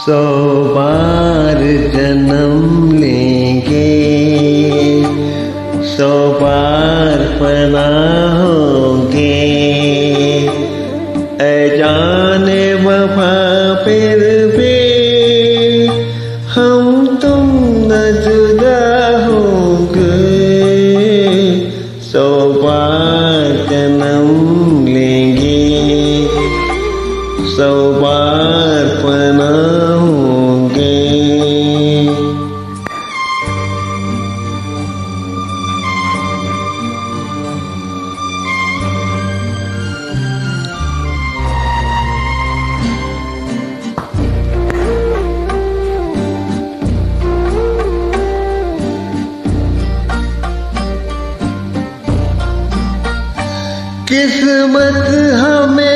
100 बार जन्म लेंगे, 100 बार फना होंगे। ऐ जाने वफा फिर भी हम तुम न जुदा होंगे। 100 बार जन्म लेंगे, 100 बार फना होंगे। किस्मत हमें